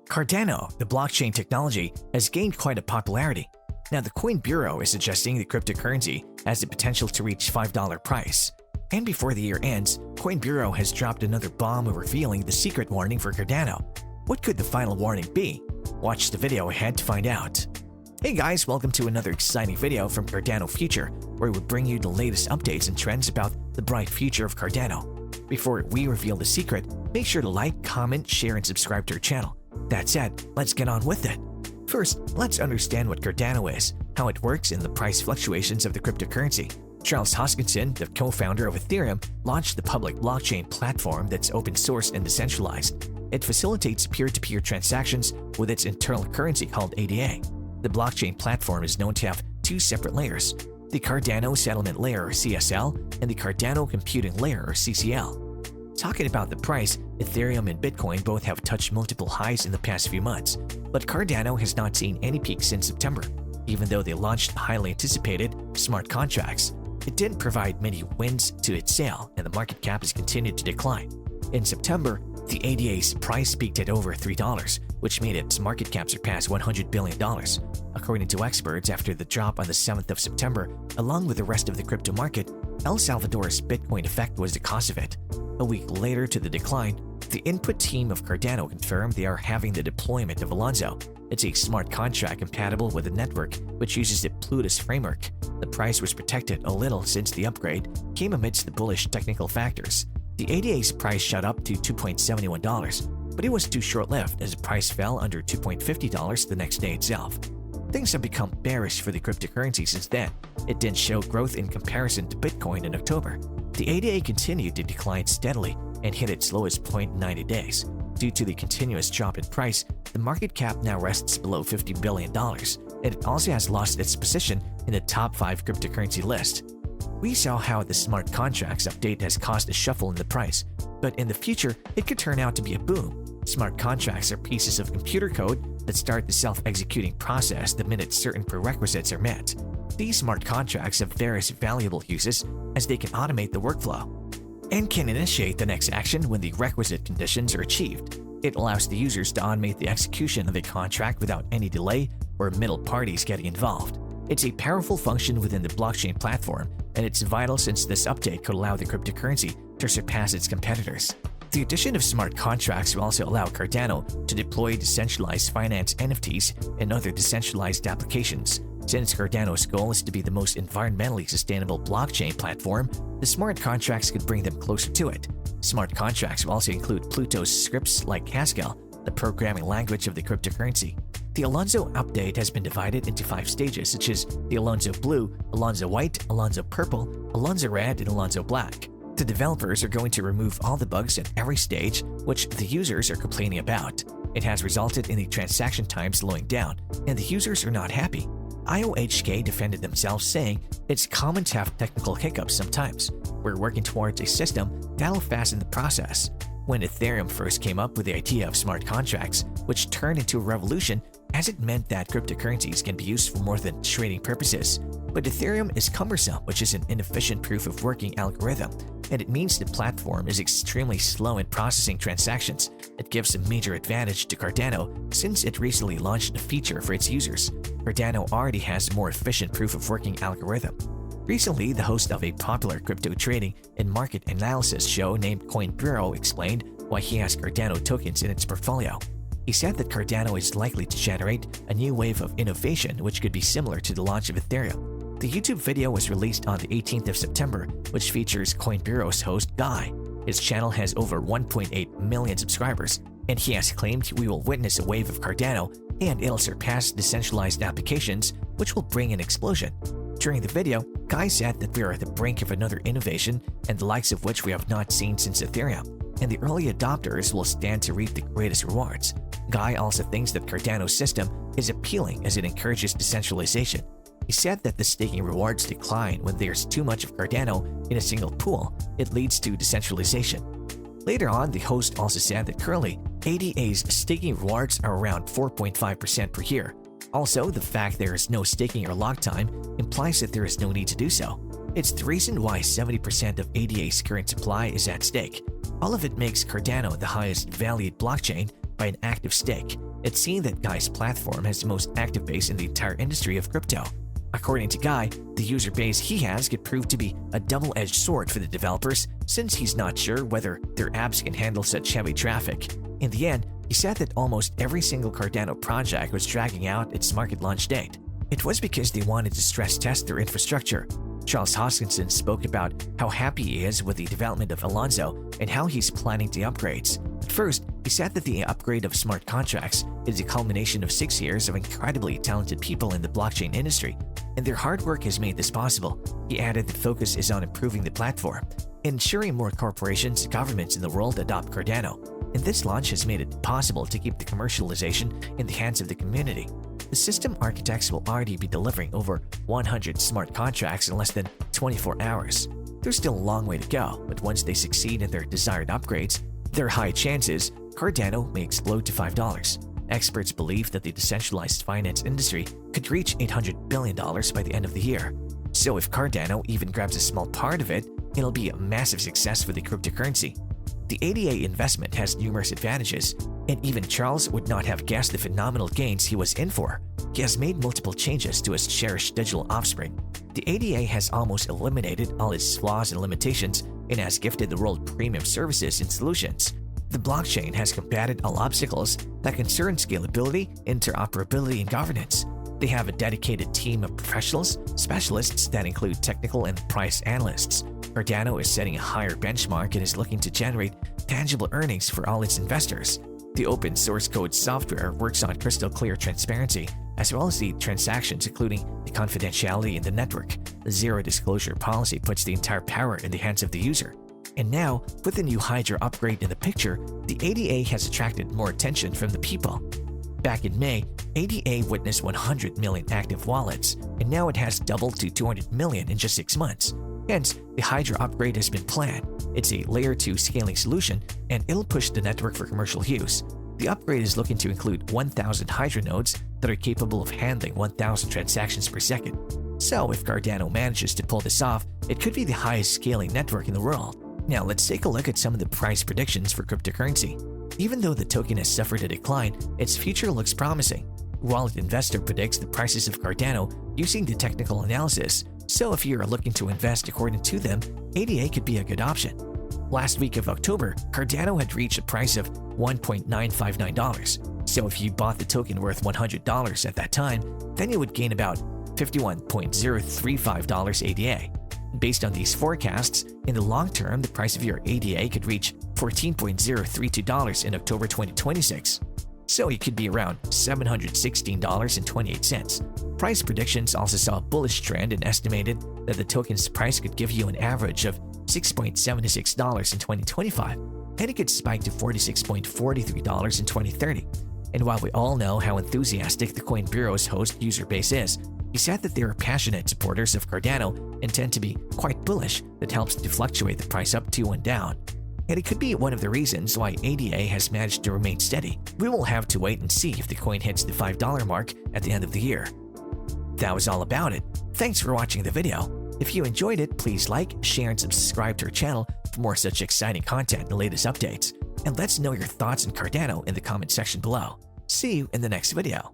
Cardano, the blockchain technology, has gained quite a popularity. Now, the Coin Bureau is suggesting the cryptocurrency has the potential to reach $5 price. And before the year ends, Coin Bureau has dropped another bomb revealing the secret warning for Cardano. What could the final warning be? Watch the video ahead to find out. Hey guys, welcome to another exciting video from Cardano Future, where we bring you the latest updates and trends about the bright future of Cardano. Before we reveal the secret, make sure to like, comment, share, and subscribe to our channel. That said, let's get on with it. First, let's understand what Cardano is, how it works, and the price fluctuations of the cryptocurrency. Charles Hoskinson, the co-founder of Ethereum, launched the public blockchain platform that's open source and decentralized. It facilitates peer-to-peer transactions with its internal currency called ADA. The blockchain platform is known to have two separate layers: the Cardano Settlement Layer or CSL and the Cardano Computing Layer or CCL. Talking about the price, Ethereum and Bitcoin both have touched multiple highs in the past few months, but Cardano has not seen any peaks since September. Even though they launched highly anticipated smart contracts, it didn't provide many wins to its sale, and the market cap has continued to decline. In September, the ADA's price peaked at over $3, which made its market cap surpass $100 billion. According to experts, after the drop on the 7th of September, along with the rest of the crypto market, El Salvador's Bitcoin effect was the cause of it. A week later to the decline, the input team of Cardano confirmed they are having the deployment of Alonzo. It's a smart contract compatible with a network which uses the Plutus framework. The price was protected a little since the upgrade came amidst the bullish technical factors. The ADA's price shot up to $2.71, but it was too short-lived as the price fell under $2.50 the next day itself. Things have become bearish for the cryptocurrency since then. It didn't show growth in comparison to Bitcoin in October. The ADA continued to decline steadily and hit its lowest point in 90 days. Due to the continuous drop in price, the market cap now rests below $50 billion, and it also has lost its position in the top 5 cryptocurrency list. We saw how the smart contracts update has caused a shuffle in the price, but in the future, it could turn out to be a boom. Smart contracts are pieces of computer code that start the self-executing process the minute certain prerequisites are met. These smart contracts have various valuable uses as they can automate the workflow and can initiate the next action when the requisite conditions are achieved. It allows the users to automate the execution of a contract without any delay or middle parties getting involved. It's a powerful function within the blockchain platform, and it's vital since this update could allow the cryptocurrency to surpass its competitors. The addition of smart contracts will also allow Cardano to deploy decentralized finance NFTs and other decentralized applications. Since Cardano's goal is to be the most environmentally sustainable blockchain platform, the smart contracts could bring them closer to it. Smart contracts will also include Pluto's scripts like Haskell, the programming language of the cryptocurrency. The Alonzo update has been divided into 5 stages, such as the Alonzo Blue, Alonzo White, Alonzo Purple, Alonzo Red, and Alonzo Black. The developers are going to remove all the bugs at every stage, which the users are complaining about. It has resulted in the transaction time slowing down, and the users are not happy. IOHK defended themselves, saying, "It's common to have technical hiccups sometimes. We're working towards a system that'll fasten the process." When Ethereum first came up with the idea of smart contracts, which turned into a revolution as it meant that cryptocurrencies can be used for more than trading purposes. But Ethereum is cumbersome, which is an inefficient proof of working algorithm, and it means the platform is extremely slow in processing transactions. It gives a major advantage to Cardano since it recently launched a feature for its users. Cardano already has a more efficient proof of working algorithm. Recently, the host of a popular crypto trading and market analysis show named Coin Bureau explained why he has Cardano tokens in its portfolio. He said that Cardano is likely to generate a new wave of innovation which could be similar to the launch of Ethereum. The YouTube video was released on the 18th of September, which features Coin Bureau's host Guy. His channel has over 1.8 million subscribers, and he has claimed we will witness a wave of Cardano and it'll surpass decentralized applications, which will bring an explosion. During the video, Guy said that we are at the brink of another innovation and the likes of which we have not seen since Ethereum, and the early adopters will stand to reap the greatest rewards. Guy also thinks that Cardano's system is appealing as it encourages decentralization. He said that the staking rewards decline when there's too much of Cardano in a single pool. It leads to decentralization. Later on, the host also said that currently, ADA's staking rewards are around 4.5% per year. Also, the fact there is no staking or lock time implies that there is no need to do so. It's the reason why 70% of ADA's current supply is at stake. All of it makes Cardano the highest valued blockchain by an active stake. It's seen that Guy's platform has the most active base in the entire industry of crypto. According to Guy, the user base he has could prove to be a double-edged sword for the developers since he's not sure whether their apps can handle such heavy traffic. In the end, he said that almost every single Cardano project was dragging out its market launch date. It was because they wanted to stress test their infrastructure. Charles Hoskinson spoke about how happy he is with the development of Alonzo and how he's planning the upgrades. At first, he said that the upgrade of smart contracts is the culmination of 6 years of incredibly talented people in the blockchain industry, and their hard work has made this possible. He added the focus is on improving the platform, ensuring more corporations and governments in the world adopt Cardano, and this launch has made it possible to keep the commercialization in the hands of the community. The system architects will already be delivering over 100 smart contracts in less than 24 hours. There's still a long way to go, but once they succeed in their desired upgrades, there are high chances Cardano may explode to $5. Experts believe that the decentralized finance industry could reach $800 billion by the end of the year. So if Cardano even grabs a small part of it, it'll be a massive success for the cryptocurrency. The ADA investment has numerous advantages, and even Charles would not have guessed the phenomenal gains he was in for. He has made multiple changes to his cherished digital offspring. The ADA has almost eliminated all its flaws and limitations and has gifted the world premium services and solutions. The blockchain has combated all obstacles that concern scalability, interoperability, and governance. They have a dedicated team of professionals, specialists that include technical and price analysts. Cardano is setting a higher benchmark and is looking to generate tangible earnings for all its investors. The open source code software works on crystal clear transparency, as well as the transactions, including the confidentiality in the network. The zero disclosure policy puts the entire power in the hands of the user. And now, with the new Hydra upgrade in the picture, the ADA has attracted more attention from the people. Back in May, ADA witnessed 100 million active wallets, and now it has doubled to 200 million in just 6 months. Hence, the Hydra upgrade has been planned. It's a Layer 2 scaling solution, and it'll push the network for commercial use. The upgrade is looking to include 1,000 Hydra nodes that are capable of handling 1,000 transactions per second. So if Cardano manages to pull this off, it could be the highest scaling network in the world. Now let's take a look at some of the price predictions for cryptocurrency. Even though the token has suffered a decline, its future looks promising. Wallet Investor predicts the prices of Cardano using the technical analysis, so if you are looking to invest according to them, ADA could be a good option. Last week of October, Cardano had reached a price of $1.959, so if you bought the token worth $100 at that time, then you would gain about $51.035 ADA. Based on these forecasts, in the long term, the price of your ADA could reach $14.032 in October 2026. So it could be around $716.28. Price predictions also saw a bullish trend and estimated that the token's price could give you an average of $6.76 in 2025, and it could spike to $46.43 in 2030. And while we all know how enthusiastic the Coin Bureau's host user base is, he said that they are passionate supporters of Cardano and tend to be quite bullish that helps to fluctuate the price up, to, and down. And it could be one of the reasons why ADA has managed to remain steady. We will have to wait and see if the coin hits the $5 mark at the end of the year. That was all about it. Thanks for watching the video. If you enjoyed it, please like, share, and subscribe to our channel for more such exciting content and latest updates. And let's know your thoughts on Cardano in the comment section below. See you in the next video.